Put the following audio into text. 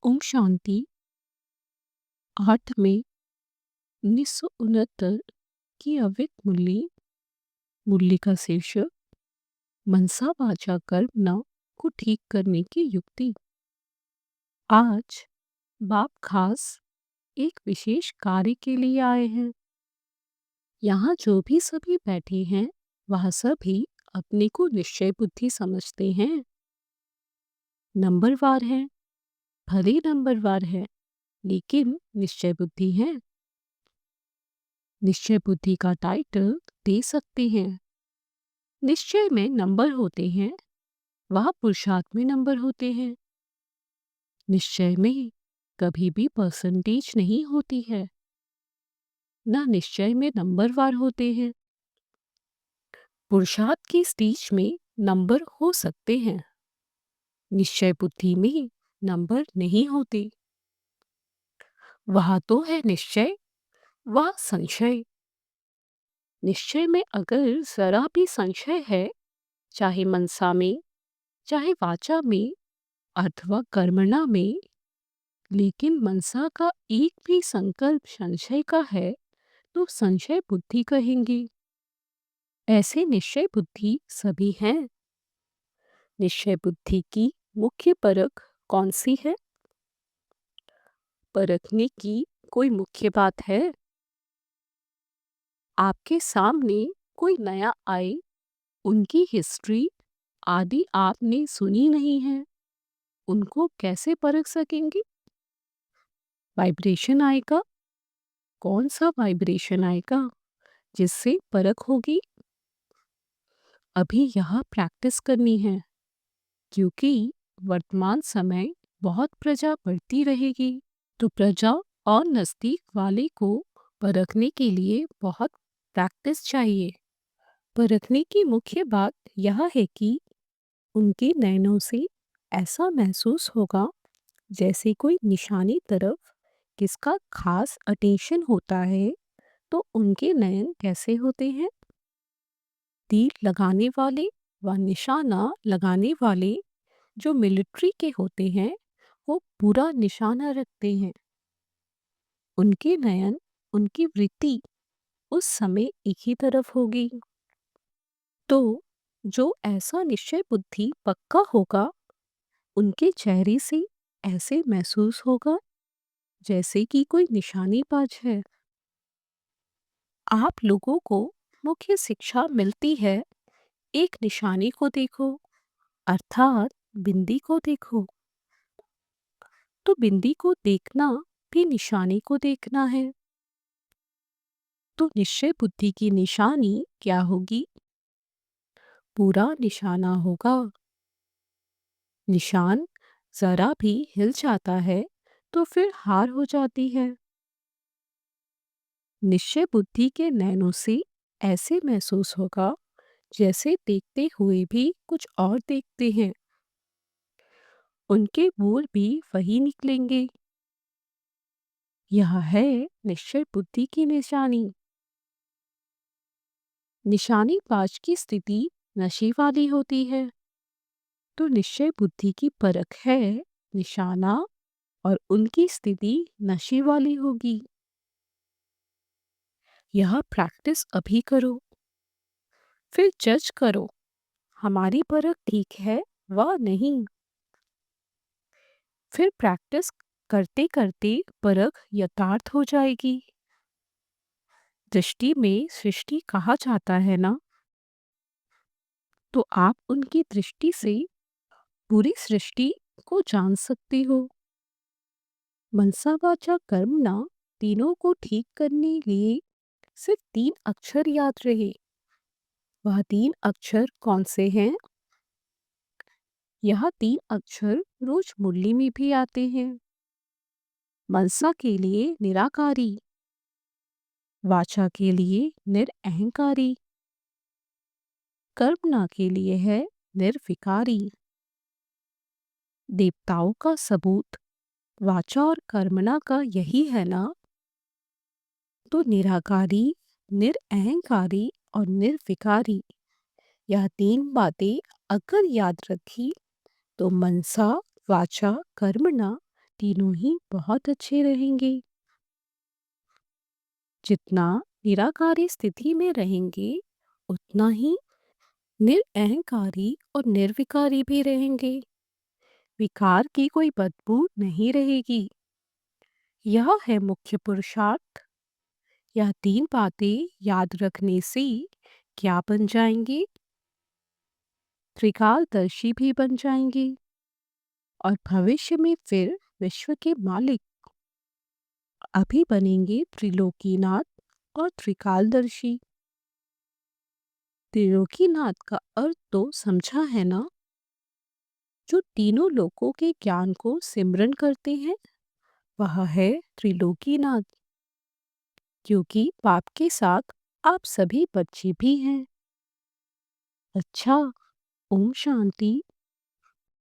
ओम शांति। 8 मई 1969 की अव्यक्त मुरली का शीर्षक मनसा वाचा कर्मणा को ठीक करने की युक्ति। आज बाप खास एक विशेष कार्य के लिए आए हैं। यहाँ जो भी सभी बैठे हैं वह सभी अपने को निश्चय बुद्धि समझते हैं, नंबरवार हैं, भले नंबरवार है लेकिन निश्चय बुद्धि है। निश्चय बुद्धि का टाइटल दे सकते हैं। निश्चय में नंबर होते हैं, वह पुरुषार्थ में नंबर होते हैं। निश्चय में कभी भी परसेंटेज नहीं होती है, न निश्चय में नंबरवार होते हैं। पुरुषार्थ की स्टेज में नंबर हो सकते हैं, निश्चय बुद्धि में नंबर नहीं होते। वह तो है निश्चय व संशय। निश्चय में अगर जरा भी संशय है, चाहे मनसा में, चाहे वाचा में अथवा कर्मणा में, लेकिन मनसा का एक भी संकल्प संशय का है तो संशय बुद्धि कहेंगे। ऐसे निश्चय बुद्धि सभी हैं। निश्चय बुद्धि की मुख्य परख कौन सी है? परखने की कोई मुख्य बात है? आपके सामने कोई नया आए, उनकी हिस्ट्री आदि आपने सुनी नहीं है, उनको कैसे परख सकेंगे? वाइब्रेशन आएगा। कौन सा वाइब्रेशन आएगा जिससे परख होगी? अभी यहाँ प्रैक्टिस करनी है, क्योंकि वर्तमान समय बहुत प्रजा बढ़ती रहेगी, तो प्रजा और नज़दीक वाले को परखने के लिए बहुत प्रैक्टिस चाहिए। परखने की मुख्य बात यह है कि उनके नयनों से ऐसा महसूस होगा जैसे कोई निशानी तरफ किसका खास अटेंशन होता है, तो उनके नयन कैसे होते हैं? तीर लगाने वाले व निशाना लगाने वाले जो मिलिट्री के होते हैं, वो पूरा निशाना रखते हैं। उनके नयन, उनकी वृत्ति उस समय एक ही तरफ होगी। तो जो ऐसा निश्चय बुद्धि पक्का होगा, उनके चेहरे से ऐसे महसूस होगा जैसे कि कोई निशानेबाज है। आप लोगों को मुख्य शिक्षा मिलती है, एक निशानी को देखो, अर्थात बिंदी को देखो। तो बिंदी को देखना भी निशानी को देखना है। तो निश्चय बुद्धि की निशानी क्या होगी? पूरा निशाना होगा। निशान जरा भी हिल जाता है तो फिर हार हो जाती है। निश्चय बुद्धि के नैनों से ऐसे महसूस होगा जैसे देखते हुए भी कुछ और देखते हैं। उनके बोल भी वही निकलेंगे। यह है निश्चय बुद्धि की निशानी। निशानीबाज की स्थिति नशे वाली होती है, तो निश्चय बुद्धि की परख है निशाना और उनकी स्थिति नशे वाली होगी। यह प्रैक्टिस अभी करो, फिर जज करो हमारी परख ठीक है व नहीं। फिर प्रैक्टिस करते करते परख यथार्थ हो जाएगी। दृष्टि में सृष्टि कहा जाता है ना, तो आप उनकी दृष्टि से पूरी सृष्टि को जान सकते हो। मनसा वाचा कर्मणा तीनों को ठीक करने लिए सिर्फ 3 अक्षर याद रहे। वह 3 अक्षर कौन से हैं? यह 3 अक्षर रोज मुरली में भी आते हैं। मनसा के लिए निराकारी, वाचा के लिए निरअहंकारी, कर्मणा के लिए है निर्विकारी। देवताओं का सबूत वाचा और कर्मणा का यही है ना, तो निराकारी, निरअहंकारी और निर्विकारी, यह 3 बातें अगर याद रखी तो मनसा वाचा कर्मणा तीनों ही बहुत अच्छे रहेंगे। जितना निराकारी स्थिति में रहेंगे, उतना ही निरअहंकारी और निर्विकारी भी रहेंगे। विकार की कोई बदबू नहीं रहेगी। यह है मुख्य पुरुषार्थ। यह 3 बातें याद रखने से क्या बन जाएंगे? त्रिकालदर्शी भी बन जाएंगे और भविष्य में फिर विश्व के मालिक अभी बनेंगे त्रिलोकीनाथ और त्रिकालदर्शी। त्रिलोकीनाथ का अर्थ तो समझा है ना? जो तीनों लोकों के ज्ञान को सिमरन करते हैं, वह है त्रिलोकीनाथ। क्योंकि पाप के साथ आप सभी बच्चे भी हैं। अच्छा, ओम शांति।